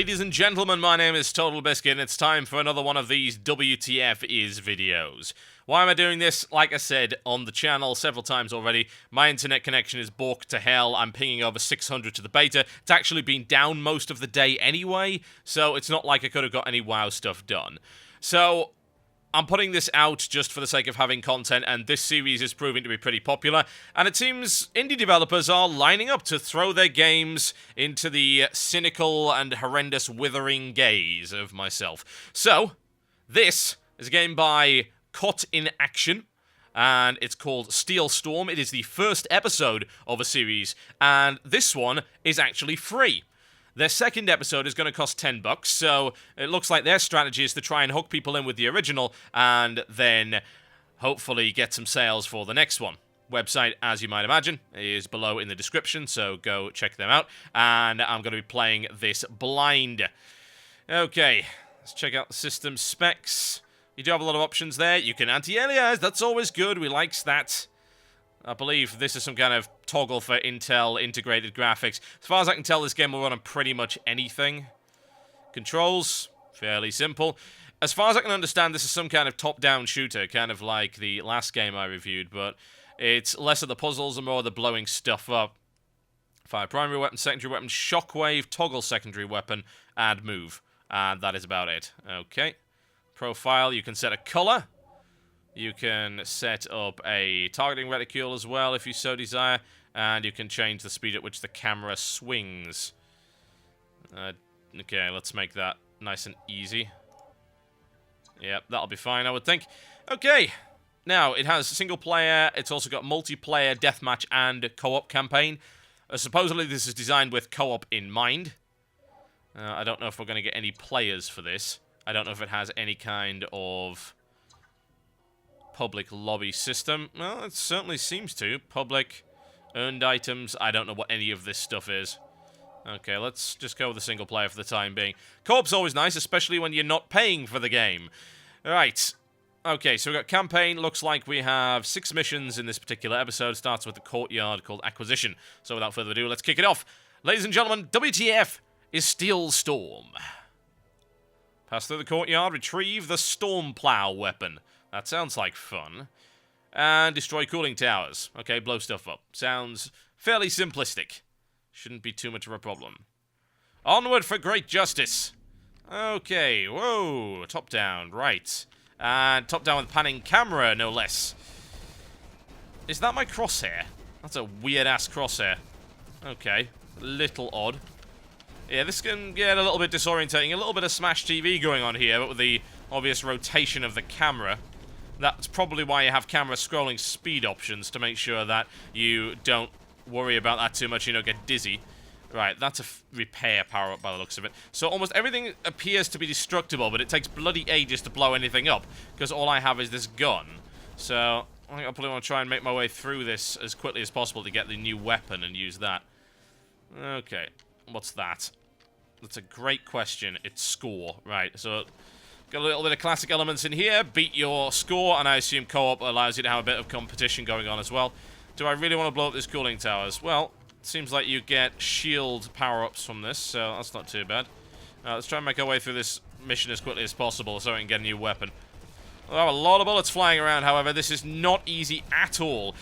ladies and gentlemen, my name is Total Biscuit, and it's time for another one of these WTF Is videos. Why am I doing this? Like I said on the channel several times already, my internet connection is borked to hell. I'm pinging over 600 to the beta. It's actually been down most of the day anyway, so it's not like I could have got any WoW stuff done. So I'm putting this out just for the sake of having content, and this series is proving to be pretty popular, and it seems indie developers are lining up to throw their games into the cynical and horrendous withering gaze of myself. So, this is a game by Caught in Action, and it's called Steelstorm. It is the first episode of a series, and this one is actually free. Their second episode is going to cost $10, so it looks like their strategy is to try and hook people in with the original and then hopefully get some sales for the next one. Website, as you might imagine, is below in the description, so go check them out. And I'm going to be playing this blind. Okay, let's check out the system specs. You do have a lot of options there. You can anti-alias, that's always good, we likes that. I believe this is some kind of toggle for Intel integrated graphics. As far as I can tell, this game will run on pretty much anything. Controls, fairly simple. As far as I can understand, this is some kind of top-down shooter, kind of like the last game I reviewed, but it's less of the puzzles and more of the blowing stuff up. Fire primary weapon, secondary weapon, shockwave, toggle secondary weapon, and move. And that is about it. Okay. Profile, you can set a color. You can set up a targeting reticule as well if you so desire, and you can change the speed at which the camera swings. Okay, let's make that nice and easy. Yep, that'll be fine, I would think. Okay, now it has single player, it's also got multiplayer, deathmatch, and co-op campaign. Supposedly this is designed with co-op in mind. I don't know if we're going to get any players for this. I don't know if it has any kind of public lobby system. Well, it certainly seems to. Public, earned items, I don't know what any of this stuff is. Okay, let's just go with the single player for the time being. Co-op's always nice, especially when you're not paying for the game. Right. Okay, so we've got campaign. Looks like we have 6 missions in this particular episode. Starts with the courtyard called Acquisition. So without further ado, let's kick it off. Ladies and gentlemen, WTF is Steelstorm. Pass through the courtyard, retrieve the storm plow weapon. That sounds like fun. And destroy cooling towers. Okay, blow stuff up. Sounds fairly simplistic. Shouldn't be too much of a problem. Onward for great justice. Okay, whoa. Top down, right. And top down with panning camera, no less. Is that my crosshair? That's a weird-ass crosshair. Okay, a little odd. Yeah, this can get a little bit disorientating. A little bit of Smash TV going on here, but with the obvious rotation of the camera. That's probably why you have camera scrolling speed options, to make sure that you don't worry about that too much, you don't get dizzy. Right, that's a repair power-up by the looks of it. So almost everything appears to be destructible, but it takes bloody ages to blow anything up, because all I have is this gun. So I think I'll probably want to try and make my way through this as quickly as possible to get the new weapon and use that. Okay, what's that? That's a great question. It's score. Right, so got a little bit of classic elements in here. Beat your score, and I assume co-op allows you to have a bit of competition going on as well. Do I really want to blow up these cooling towers? Well, it seems like you get shield power-ups from this, so that's not too bad. Let's try and make our way through this mission as quickly as possible so we can get a new weapon. There are a lot of bullets flying around, however. This is not easy at all.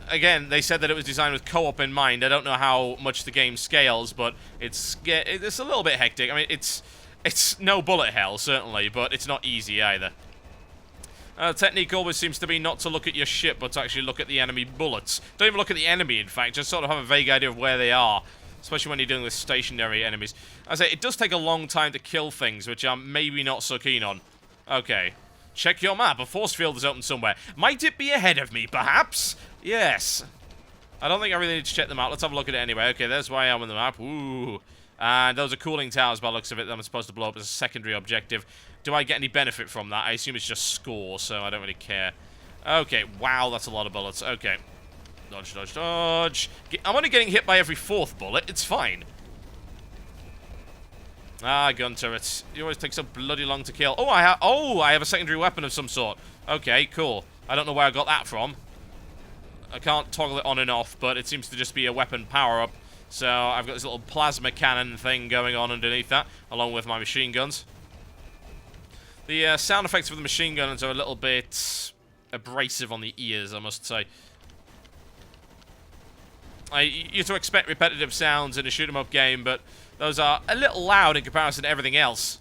Again, they said that it was designed with co-op in mind. I don't know how much the game scales, but it's a little bit hectic. I mean, it's no bullet hell, certainly, but it's not easy either. The technique always seems to be not to look at your ship, but to actually look at the enemy bullets. Don't even look at the enemy, in fact. Just sort of have a vague idea of where they are, especially when you're dealing with stationary enemies. I say, it does take a long time to kill things, which I'm maybe not so keen on. Okay. Check your map. A force field is open somewhere. Might it be ahead of me, perhaps? Yes. I don't think I really need to check them out. Let's have a look at it anyway. Okay, there's where I am on the map. Ooh. And those are cooling towers by the looks of it that I'm supposed to blow up as a secondary objective. Do I get any benefit from that? I assume it's just score, so I don't really care. Okay, wow, that's a lot of bullets. Okay. Dodge, dodge, dodge. I'm only getting hit by every 4th bullet. It's fine. Ah, gun turrets. You always take so bloody long to kill. Oh, I have a secondary weapon of some sort. Okay, cool. I don't know where I got that from. I can't toggle it on and off, but it seems to just be a weapon power-up. So I've got this little plasma cannon thing going on underneath that, along with my machine guns. The sound effects for the machine guns are a little bit abrasive on the ears, I must say. You're to expect repetitive sounds in a shoot-'em-up game, but those are a little loud in comparison to everything else.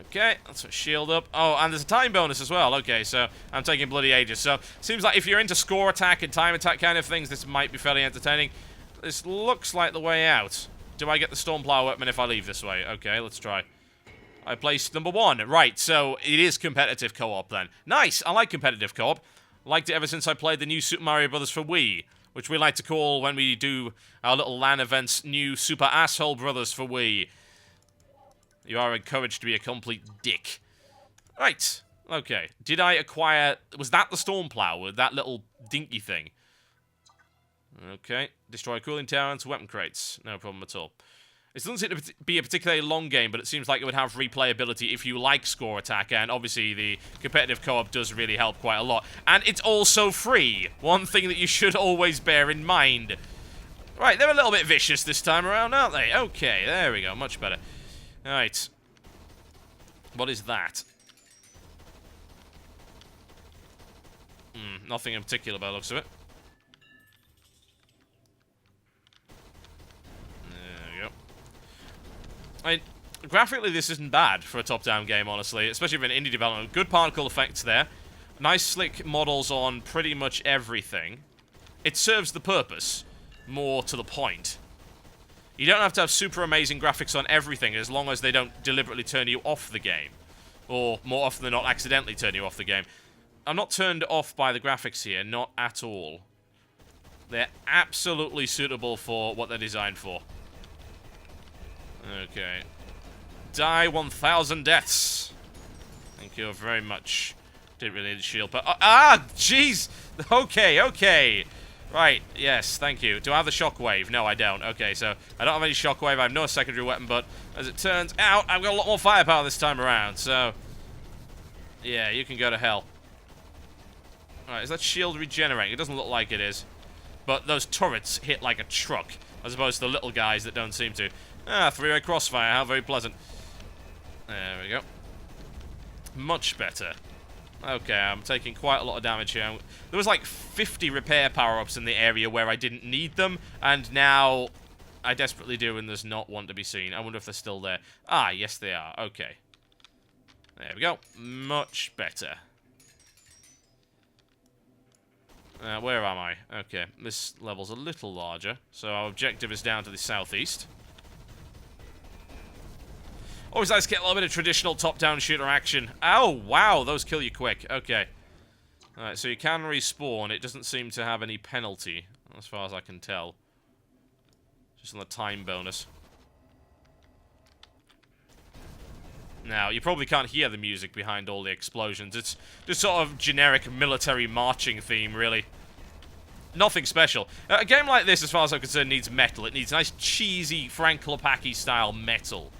Okay, that's a shield up. Oh, and there's a time bonus as well. Okay, so I'm taking bloody ages. So, seems like if you're into score attack and time attack kind of things, this might be fairly entertaining. This looks like the way out. Do I get the Stormplow weapon if I leave this way? Okay, let's try. I placed number 1. Right, so it is competitive co-op then. Nice, I like competitive co-op. Liked it ever since I played the new Super Mario Bros. For Wii, which we like to call, when we do our little LAN events, new Super Asshole Brothers for Wii. You are encouraged to be a complete dick. Right, okay. Did I acquire... Was that the Stormplow with that little dinky thing? Okay. Destroy cooling tower into weapon crates. No problem at all. It doesn't seem to be a particularly long game, but it seems like it would have replayability if you like score attack, and obviously the competitive co-op does really help quite a lot. And it's also free. One thing that you should always bear in mind. Right, they're a little bit vicious this time around, aren't they? Okay, there we go. Much better. Alright. What is that? Nothing in particular by the looks of it. There we go. Graphically, this isn't bad for a top-down game, honestly, especially for an indie development. Good particle effects there. Nice, slick models on pretty much everything. It serves the purpose. More to the point. You don't have to have super amazing graphics on everything as long as they don't deliberately turn you off the game. Or, more often than not, accidentally turn you off the game. I'm not turned off by the graphics here, not at all. They're absolutely suitable for what they're designed for. Okay. Die 1,000 deaths. Thank you very much. Didn't really need a shield, but... jeez! Okay, okay. Right, yes, thank you. Do I have the shockwave? No, I don't. Okay, so I don't have any shockwave. I have no secondary weapon, but as it turns out, I've got a lot more firepower this time around, so... Yeah, you can go to hell. Alright, is that shield regenerating? It doesn't look like it is. But those turrets hit like a truck, as opposed to the little guys that don't seem to. Three-way crossfire, how very pleasant. There we go. Much better. Okay, I'm taking quite a lot of damage here. There was like 50 repair power-ups in the area where I didn't need them, and now I desperately do, and there's not one to be seen. I wonder if they're still there. Ah, yes they are. Okay. There we go. Much better. Where am I? Okay, this level's a little larger, so our objective is down to the southeast. Always nice to get a little bit of traditional top-down shooter action. Oh, wow, those kill you quick. Okay. Alright, so you can respawn. It doesn't seem to have any penalty, as far as I can tell. Just on the time bonus. Now, you probably can't hear the music behind all the explosions. It's just sort of generic military marching theme, really. Nothing special. A game like this, as far as I'm concerned, needs metal. It needs nice, cheesy, Frank Klepacki-style metal.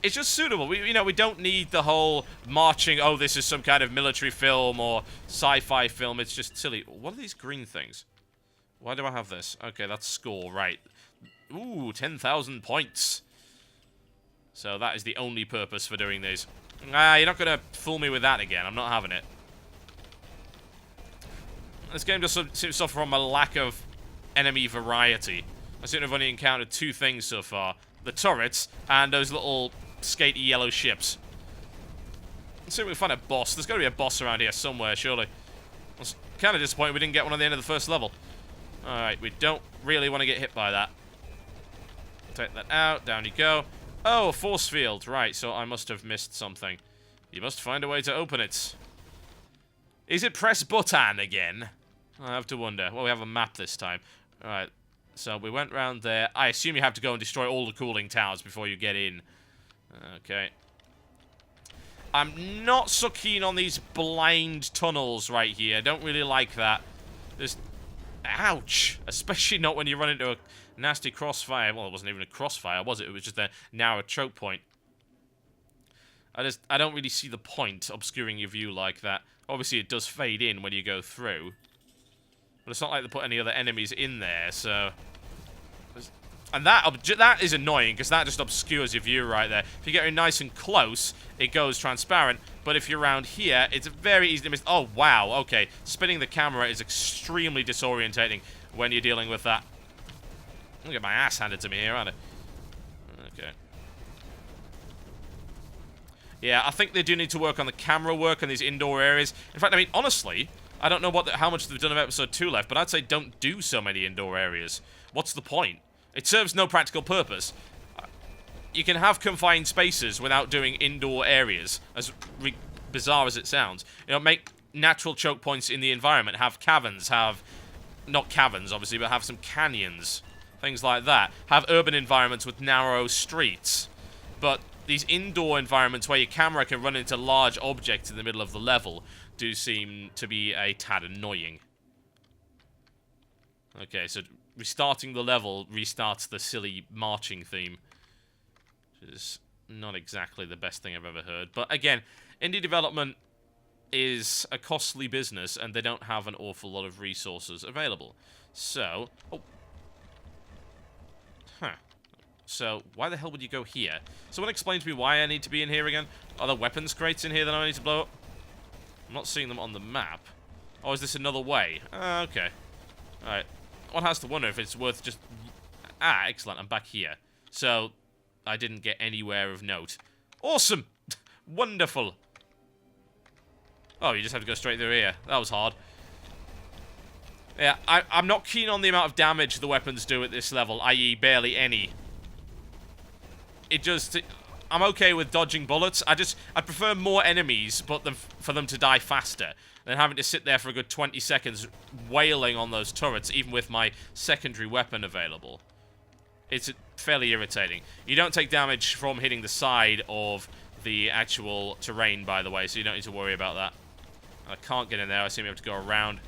It's just suitable. We don't need the whole marching, oh, this is some kind of military film or sci-fi film. It's just silly. What are these green things? Why do I have this? Okay, that's score, right. Ooh, 10,000 points. So that is the only purpose for doing these. You're not going to fool me with that again. I'm not having it. This game just seems to suffer from a lack of enemy variety. I seem to have only encountered 2 things so far. The turrets and those little skatey yellow ships. Let's see if we can find a boss. There's got to be a boss around here somewhere, surely. I was kind of disappointed we didn't get one at the end of the first level. Alright, we don't really want to get hit by that. Take that out. Down you go. Oh, a force field. Right, so I must have missed something. You must find a way to open it. Is it press button again? I have to wonder. Well, we have a map this time. Alright, so we went round there. I assume you have to go and destroy all the cooling towers before you get in. Okay. I'm not so keen on these blind tunnels right here. I don't really like that. Just... Ouch! Especially not when you run into a nasty crossfire. Well, it wasn't even a crossfire, was it? It was just a narrow choke point. I don't really see the point obscuring your view like that. Obviously, it does fade in when you go through. But it's not like they put any other enemies in there, so... And that is annoying, because that just obscures your view right there. If you get nice and close, it goes transparent. But if you're around here, it's very easy to miss. Oh, wow, okay. Spinning the camera is extremely disorientating when you're dealing with that. I'm gonna get my ass handed to me here, aren't I? Okay. Yeah, I think they do need to work on the camera work in these indoor areas. In fact, I mean, honestly, I don't know how much they've done of episode 2 left, but I'd say don't do so many indoor areas. What's the point? It serves no practical purpose. You can have confined spaces without doing indoor areas, as bizarre as it sounds. You know, make natural choke points in the environment. Have caverns, not caverns, obviously, but have some canyons. Things like that. Have urban environments with narrow streets. But these indoor environments where your camera can run into large objects in the middle of the level do seem to be a tad annoying. Okay, so restarting the level restarts the silly marching theme, which is not exactly the best thing I've ever heard. But again, indie development is a costly business, and they don't have an awful lot of resources available. So, So, why the hell would you go here? Someone explain to me why I need to be in here again. Are there weapons crates in here that I need to blow up? I'm not seeing them on the map. Oh, is this another way? Okay. Alright. One has to wonder if it's worth just... Ah, excellent. I'm back here. So, I didn't get anywhere of note. Awesome! Wonderful! Oh, you just have to go straight through here. That was hard. Yeah, I'm not keen on the amount of damage the weapons do at this level, i.e. barely any. It just... I'm okay with dodging bullets. I prefer more enemies, but for them to die faster than having to sit there for a good 20 seconds wailing on those turrets, even with my secondary weapon available. It's fairly irritating. You don't take damage from hitting the side of the actual terrain, by the way, so you don't need to worry about that. I can't get in there. I seem to have to go around.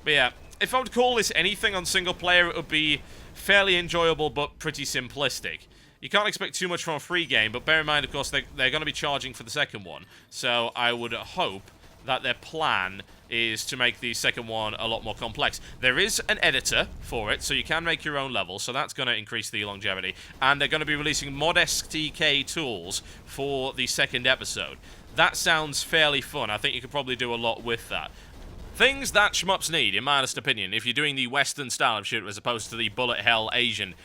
But yeah, if I would call this anything on single player, it would be fairly enjoyable, but pretty simplistic. You can't expect too much from a free game, but bear in mind, of course, they're going to be charging for the second one. So I would hope that their plan is to make the second one a lot more complex. There is an editor for it, so you can make your own level, so that's going to increase the longevity. And they're going to be releasing mod SDK tools for the second episode. That sounds fairly fun. I think you could probably do a lot with that. Things that shmups need, in my honest opinion, if you're doing the Western style of shooter as opposed to the bullet hell Asian.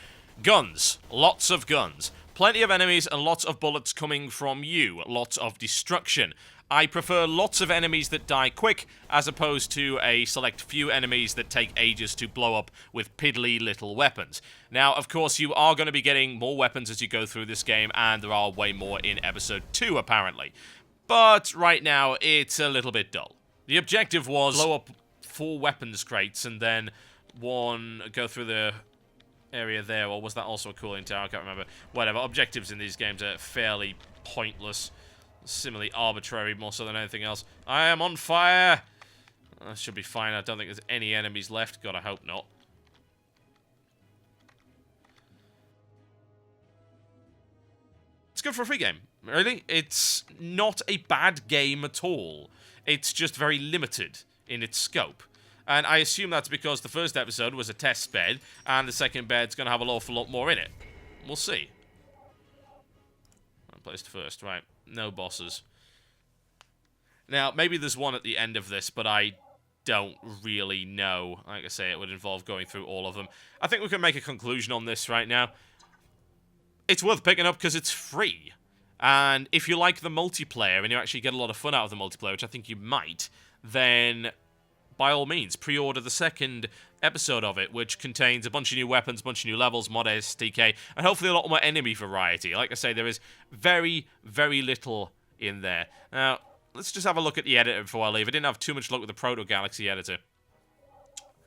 Guns. Lots of guns. Plenty of enemies and lots of bullets coming from you. Lots of destruction. I prefer lots of enemies that die quick, as opposed to a select few enemies that take ages to blow up with piddly little weapons. Now, of course, you are going to be getting more weapons as you go through this game, and there are way more in Episode 2, apparently. But right now, it's a little bit dull. The objective was blow up 4 weapons crates and then go through the area there, or was that also a cooling tower? I can't remember. Whatever. Objectives in these games are fairly pointless, similarly arbitrary, more so than anything else. I am on fire! That should be fine. I don't think there's any enemies left. God, I hope not. It's good for a free game. Really? It's not a bad game at all. It's just very limited in its scope. And I assume that's because the first episode was a test bed, and the second bed's going to have an awful lot more in it. We'll see. I placed first, right. No bosses. Now, maybe there's one at the end of this, but I don't really know. Like I say, it would involve going through all of them. I think we can make a conclusion on this right now. It's worth picking up because it's free. And if you like the multiplayer and you actually get a lot of fun out of the multiplayer, which I think you might, then by all means, pre-order the second episode of it, which contains a bunch of new weapons, a bunch of new levels, mod SDK, and hopefully a lot more enemy variety. Like I say, there is very, very little in there. Now, let's just have a look at the editor before I leave. I didn't have too much luck with the Proto Galaxy editor.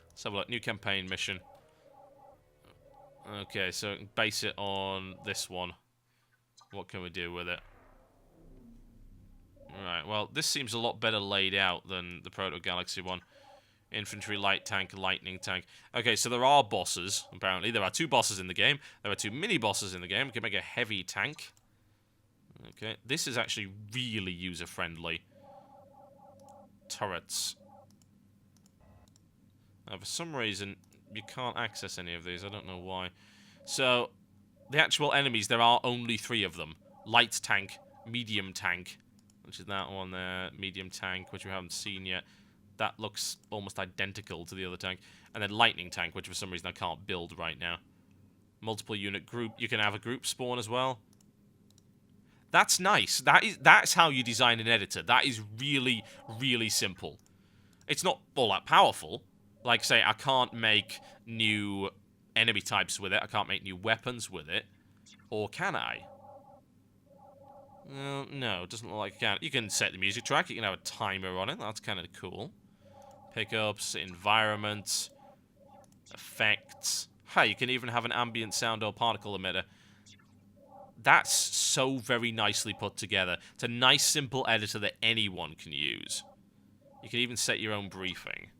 Let's have a look. New campaign mission. Okay, so base it on this one. What can we do with it? Right, well, this seems a lot better laid out than the Proto Galaxy one. Infantry, light tank, lightning tank. Okay, so there are bosses, apparently. There are 2 bosses in the game. There are 2 mini-bosses in the game. We can make a heavy tank. Okay, this is actually really user-friendly. Turrets. Now, for some reason, you can't access any of these. I don't know why. So, the actual enemies, there are only 3 of them. Light tank, medium tank, which is that one there, medium tank, which we haven't seen yet. That looks almost identical to the other tank. And then lightning tank, which for some reason I can't build right now. Multiple unit group. You can have a group spawn as well. That's nice. That's how you design an editor. That is really, really simple. It's not all that powerful. Like, say, I can't make new enemy types with it. I can't make new weapons with it. Or can I? No, it doesn't look like I can. You can set the music track. You can have a timer on it. That's kind of cool. Pickups, environment, effects. Hey, you can even have an ambient sound or particle emitter. That's so very nicely put together. It's a nice, simple editor that anyone can use. You can even set your own briefing.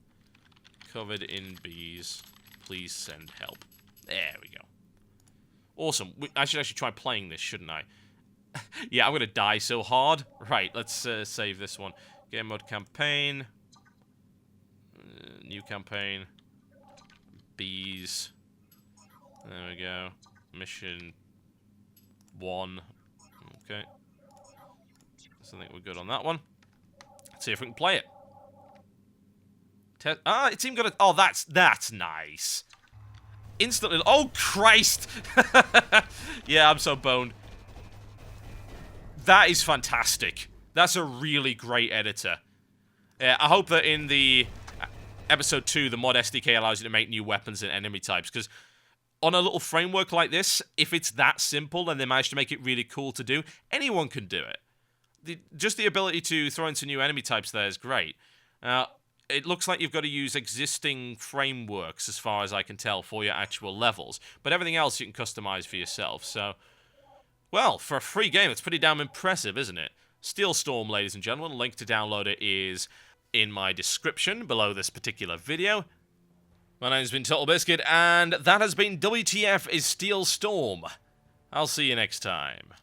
Covered in bees. Please send help. There we go. Awesome. I should actually try playing this, shouldn't I? Yeah, I'm going to die so hard. Right, let's save this one. Game mode campaign. New campaign. Bees. There we go. Mission 1. Okay. So I think we're good on that one. Let's see if we can play it. It's even got a... Oh, that's nice. Instantly... Oh, Christ! Yeah, I'm so boned. That is fantastic. That's a really great editor. Yeah, I hope that in the episode 2, the mod SDK allows you to make new weapons and enemy types, because on a little framework like this, if it's that simple and they manage to make it really cool to do, anyone can do it. Just the ability to throw in some new enemy types there is great. It looks like you've got to use existing frameworks, as far as I can tell, for your actual levels. But everything else you can customize for yourself, so... Well, for a free game, it's pretty damn impressive, isn't it? Steelstorm, ladies and gentlemen. Link to download it is in my description below this particular video. My name's been Total Biscuit, and that has been WTF Is Steelstorm. I'll see you next time.